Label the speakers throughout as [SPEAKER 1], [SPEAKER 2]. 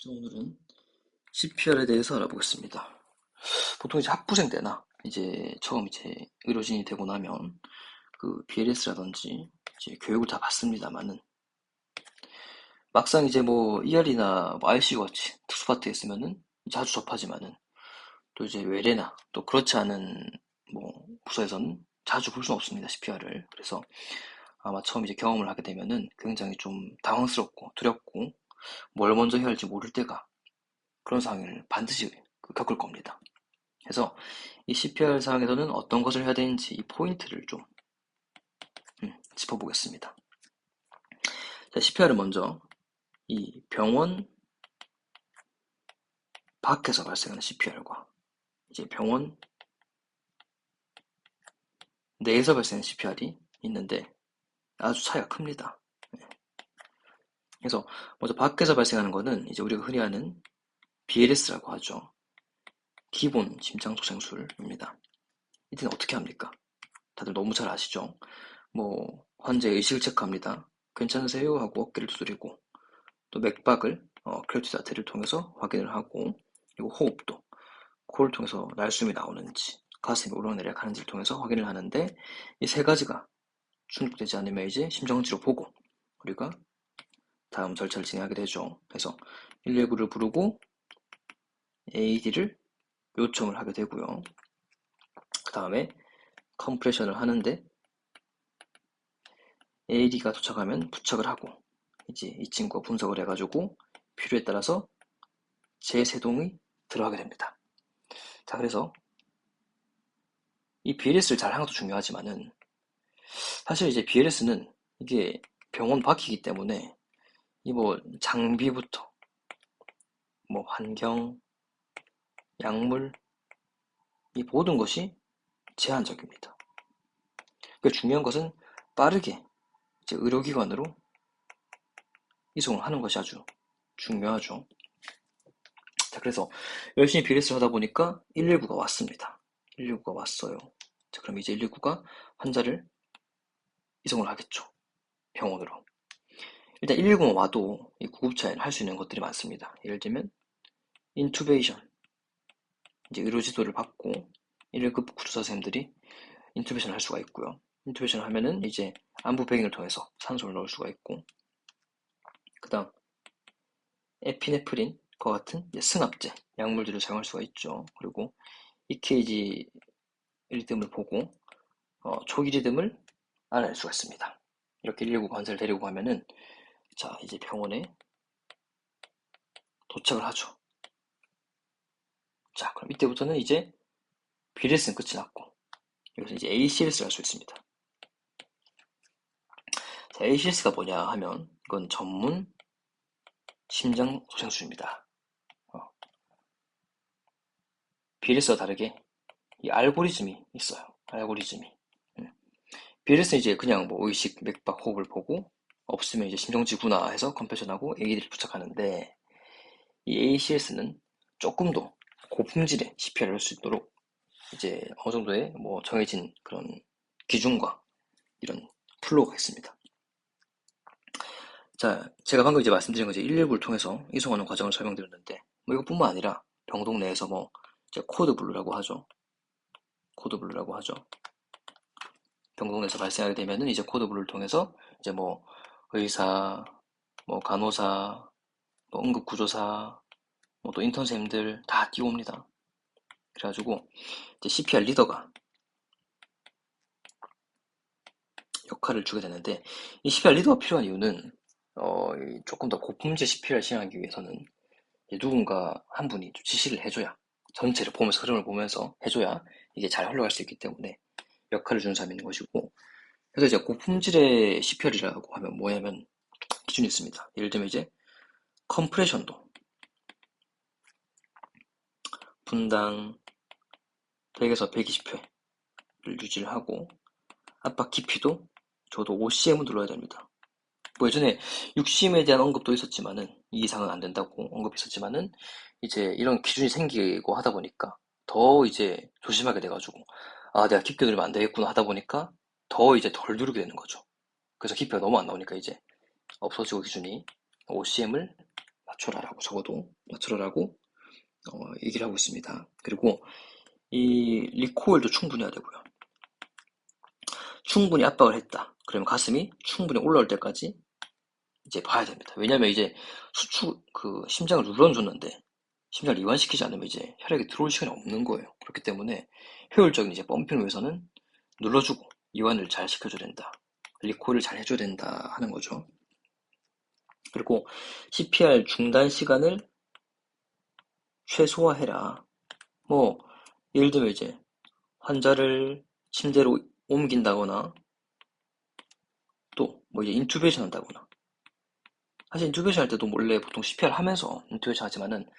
[SPEAKER 1] 오늘은 CPR에 대해서 알아보겠습니다. 보통 이제 학부생 때나 이제 처음 이제 의료진이 되고 나면 그 BLS라든지 이제 교육을 다 받습니다만은 막상 이제 뭐 ER이나 뭐 ICU 같이 특수파트에 있으면은 자주 접하지만은 또 이제 외래나 또 그렇지 않은 뭐 부서에서는 자주 볼 수는 없습니다, CPR을. 그래서 아마 처음 이제 경험을 하게 되면은 굉장히 좀 당황스럽고 두렵고 뭘 먼저 해야 할지 모를 때가 그런 상황을 반드시 겪을 겁니다. 그래서 이 CPR 상황에서는 어떤 것을 해야 되는지 이 포인트를 좀 짚어보겠습니다. 자, CPR은 먼저 이 병원 밖에서 발생하는 CPR과 이제 병원 내에서 발생하는 CPR이 있는데 아주 차이가 큽니다. 그래서 먼저 밖에서 발생하는 거는 이제 우리가 흔히 아는 BLS라고 하죠. 기본 심장소생술입니다. 이때는 어떻게 합니까? 다들 너무 잘 아시죠? 뭐 환자의 의식을 체크합니다. 괜찮으세요? 하고 어깨를 두드리고 또 맥박을 클레티드 아테를 통해서 확인을 하고 그리고 호흡도 코를 통해서 날숨이 나오는지 가슴이 오르내려 가는지를 통해서 확인을 하는데 이 세 가지가 충족되지 않으면 이제 심정지로 보고 우리가 다음 절차를 진행하게 되죠. 그래서 119를 부르고 AED를 요청을 하게 되고요. 그 다음에 컴프레션을 하는데 AED가 도착하면 부착을 하고 이제 이 친구가 분석을 해가지고 필요에 따라서 재세동이 들어가게 됩니다. 자, 그래서 이 BLS를 잘 하는 것도 중요하지만은 사실 이제 BLS는 이게 병원 밖이기 때문에 이 뭐 장비부터 뭐 환경, 약물 이 모든 것이 제한적입니다. 그 중요한 것은 빠르게 이제 의료기관으로 이송을 하는 것이 아주 중요하죠. 자, 그래서 열심히 BLS를 하다 보니까 119가 왔습니다. 119가 왔어요. 자, 그럼 이제 119가 환자를 이송을 하겠죠. 병원으로. 일단 119만 와도 이 구급차에는 할 수 있는 것들이 많습니다. 예를 들면 인투베이션, 이제 의료 지도를 받고 1급 구조사 선생님들이 인투베이션을 할 수가 있고요. 인투베이션을 하면은 이제 안부 배경을 통해서 산소를 넣을 수가 있고, 그다음 에피네프린과 같은 이제 승합제 약물들을 사용할 수가 있죠. 그리고 EKG 리듬을 보고 초기 리듬을 알아낼 수가 있습니다. 이렇게 119 관사를 데리고 가면은 자 이제 병원에 도착을 하죠. 자 그럼 이때부터는 이제 BLS는 끝이 났고 여기서 이제 ACLS를 할 수 있습니다. 자, ACLS가 뭐냐 하면 이건 전문 심장소생술입니다. BLS와 다르게 이 알고리즘이 있어요. 알고리즘이. BLS는 이제 그냥 뭐 의식, 맥박, 호흡을 보고 없으면 이제 심정지구나 해서 컴패션하고 AED를 부착하는데 이 ACLS는 조금 더 고품질의 CPR을 할 수 있도록 이제 어느 정도의 뭐 정해진 그런 기준과 이런 플로우가 있습니다. 자, 제가 방금 이제 말씀드린 거 이제 119를 통해서 이송하는 과정을 설명드렸는데, 뭐 이것뿐만 아니라 병동 내에서 뭐 이제 코드블루라고 하죠. 코드블루라고 하죠. 병동 내에서 발생하게 되면은 이제 코드블루를 통해서 이제 뭐 의사, 뭐 간호사, 뭐 응급구조사, 뭐 또 인턴 선생님들 다 뛰어옵니다. 그래가지고 이제 CPR 리더가 역할을 주게 되는데 이 CPR 리더가 필요한 이유는 조금 더 고품질 CPR을 시행하기 위해서는 누군가 한 분이 좀 지시를 해줘야 전체를 보면서 흐름을 보면서 해줘야 이게 잘 흘러갈 수 있기 때문에 역할을 주는 사람이 있는 것이고 그래서 이제 고품질의 CPR이라고 하면 뭐냐면 기준이 있습니다. 예를 들면 이제 컴프레션도 분당 100에서 120회를 유지를 하고 압박 깊이도 저도 5cm은 눌러야 됩니다. 뭐 예전에 6cm에 대한 언급도 있었지만은 이 이상은 안 된다고 언급이 있었지만은 이제 이런 기준이 생기고 하다 보니까 더 이제 조심하게 돼가지고 아 내가 깊게 누르면 안 되겠구나 하다 보니까 더 이제 덜 누르게 되는 거죠. 그래서 깊이가 너무 안 나오니까 이제 없어지고 기준이 5cm을 맞춰라라고 적어도 맞춰라라고 얘기를 하고 있습니다. 그리고 이 리코일도 충분히 해야 되고요. 충분히 압박을 했다. 그러면 가슴이 충분히 올라올 때까지 이제 봐야 됩니다. 왜냐면 이제 심장을 눌러줬는데 심장을 이완시키지 않으면 이제 혈액이 들어올 시간이 없는 거예요. 그렇기 때문에 효율적인 이제 펌핑을 위해서는 눌러주고 이완을 잘 시켜줘야 된다. 리콜을 잘 해줘야 된다 하는 거죠. 그리고 CPR 중단 시간을 최소화해라. 뭐 예를 들면 이제 환자를 침대로 옮긴다거나 또 뭐 이제 인투베이션 한다거나 사실 인투베이션 할 때도 몰래 보통 CPR 하면서 인투베이션 하지만은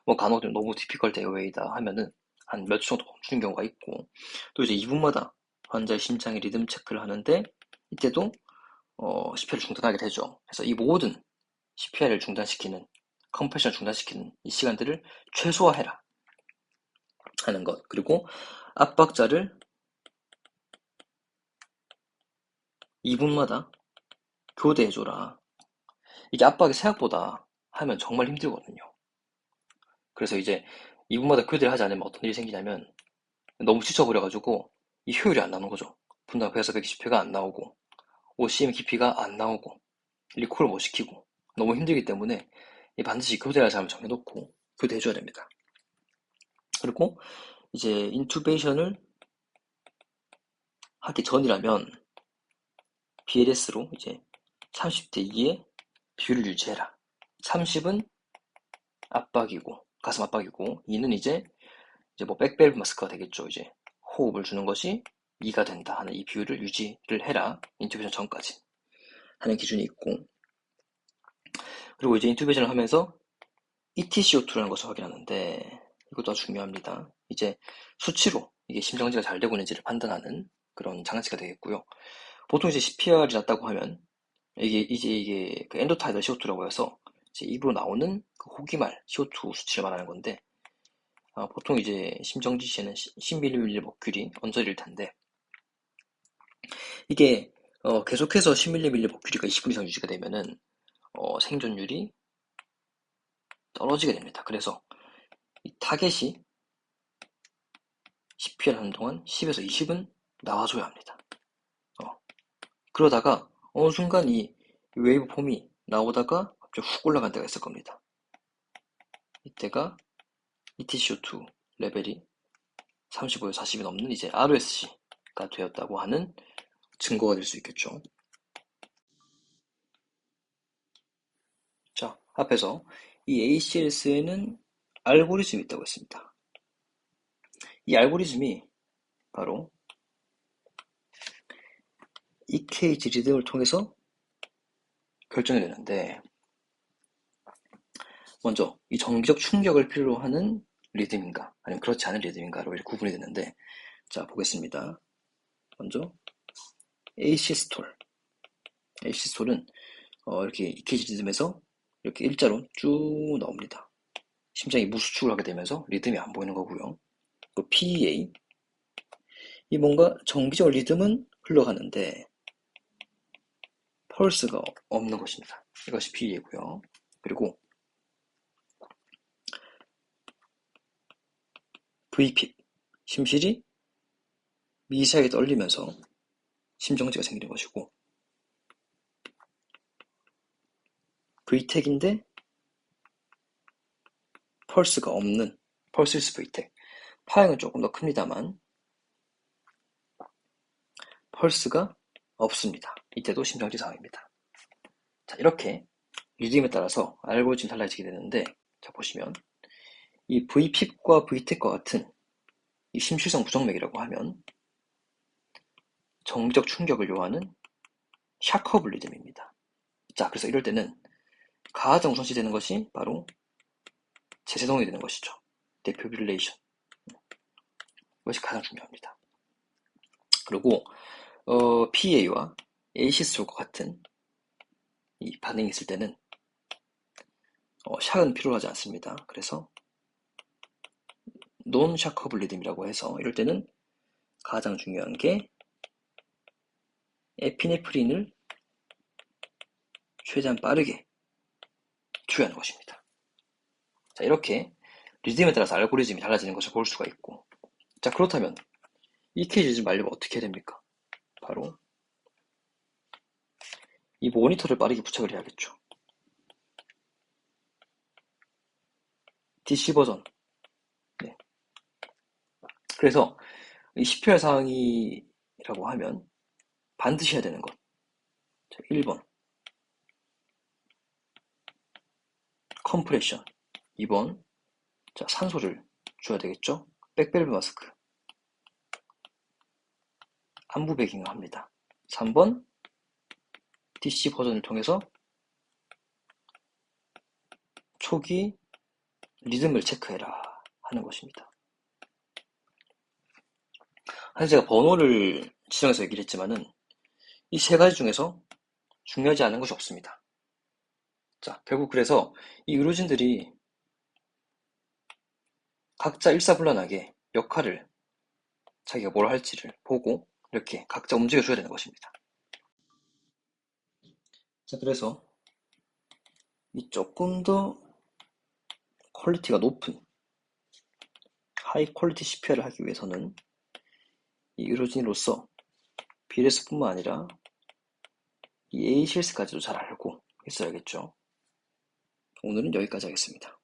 [SPEAKER 1] 뭐 간혹 너무 디피컬트 에어웨이다 하면은 한 몇 초 정도 멈추는 경우가 있고 또 이제 2분마다 환자의 심장의 리듬 체크를 하는데 이때도 CPR을 중단하게 되죠. 그래서 이 모든 CPR을 중단시키는 컴패션을 중단시키는 이 시간들을 최소화해라 하는 것. 그리고 압박자를 2분마다 교대해줘라. 이게 압박이 생각보다 하면 정말 힘들거든요. 그래서 이제 2분마다 교대를 하지 않으면 어떤 일이 생기냐면 너무 지쳐버려가지고 이 효율이 안 나오는 거죠. 분당 100에서 120회가 안 나오고 OCM 깊이가 안 나오고 리콜을 못 시키고 너무 힘들기 때문에 반드시 교대할 사람을 정해놓고 교대해줘야 됩니다. 그리고 이제 인투베이션을 하기 전이라면 BLS로 이제 30대 2의 비율을 유지해라. 30은 압박이고 가슴 압박이고 2는 이제 뭐 백밸브 마스크가 되겠죠. 이제 호흡을 주는 것이 2가 된다 하는 이 비율을 유지를 해라. 인투베이션 전까지 하는 기준이 있고 그리고 이제 인투베이션을 하면서 ETCO2라는 것을 확인하는데 이것도 아주 중요합니다. 이제 수치로 이게 심정지가 잘 되고 있는지를 판단하는 그런 장치가 되겠고요. 보통 이제 CPR이 났다고 하면 이게 그 엔도타이덜 CO2라고 해서 이제 입으로 나오는 그 호기말 CO2 수치를 말하는 건데 보통 이제 심정지 시에는 10ml 머큐리 언저리일 텐데 이게 계속해서 10ml 머큐리가 20분 이상 유지가 되면은 생존율이 떨어지게 됩니다. 그래서 이 타겟이 CPR 하는 동안 10에서 20은 나와줘야 합니다. 그러다가 어느 순간 이 웨이브 폼이 나오다가 갑자기 훅 올라간 때가 있을 겁니다. 이때가 ETCO2 레벨이 35에서 40이 넘는 이제 RSC가 되었다고 하는 증거가 될 수 있겠죠. 자, 앞에서 이 ACLS에는 알고리즘이 있다고 했습니다. 이 알고리즘이 바로 EKG 리듬을 통해서 결정이 되는데 먼저 이 정기적 충격을 필요로 하는 리듬인가 아니면 그렇지 않은 리듬인가로 이렇게 구분이 되는데 자 보겠습니다. 먼저 에이시스톨 에이시스톨은 이렇게 EKG 리듬에서 이렇게 일자로 쭉 나옵니다. 심장이 무수축을 하게 되면서 리듬이 안 보이는 거고요. 그 PEA 이 뭔가 정기적 리듬은 흘러가는데 펄스가 없는 것입니다. 이것이 PEA고요. 그리고 VPIP 심실이 미세하게 떨리면서 심정지가 생기는 것이고 VTEC인데 펄스가 없는 펄스위스 VTEC 파형은 조금 더 큽니다만 펄스가 없습니다. 이때도 심정지 상황입니다. 자 이렇게 리듬에 따라서 알고리즘이 달라지게 되는데 자 보시면 이 VPIP과 VTEC과 같은 이 심실성 부정맥이라고 하면 정기적 충격을 요하는 샤커블 리듬입니다. 자 그래서 이럴 때는 가장 우선시 되는 것이 바로 제세동이 되는 것이죠. 데피브릴레이션 이것이 가장 중요합니다. 그리고 PA와 ACS와 같은 이 반응이 있을 때는 샥은 필요하지 않습니다. 그래서 논 샤커블 리듬이라고 해서 이럴 때는 가장 중요한 게 에피네프린을 최대한 빠르게 투여하는 것입니다. 자, 이렇게 리듬에 따라서 알고리즘이 달라지는 것을 볼 수가 있고, 자, 그렇다면 EKG 좀 알려면 어떻게 해야 됩니까? 바로 이 모니터를 빠르게 부착을 해야겠죠. DC 버전. 네. 그래서 이 10회 사항이라고 하면 반드시 해야 되는 것. 자, 1번 컴프레션. 2번 자, 산소를 줘야 되겠죠. 백밸브 마스크. 안부 배깅을 합니다. 3번 DC 버전을 통해서 초기 리듬을 체크해라 하는 것입니다. 사실 제가 번호를 지정해서 얘기를 했지만은 이 세 가지 중에서 중요하지 않은 것이 없습니다. 자, 결국 그래서 이 의료진들이 각자 일사불란하게 역할을 자기가 뭘 할지를 보고 이렇게 각자 움직여줘야 되는 것입니다. 자, 그래서 이 조금 더 퀄리티가 높은 하이 퀄리티 CPR을 하기 위해서는 이 의료진으로서 BLS뿐만 아니라 이 ACLS까지도 잘 알고 있어야겠죠. 오늘은 여기까지 하겠습니다.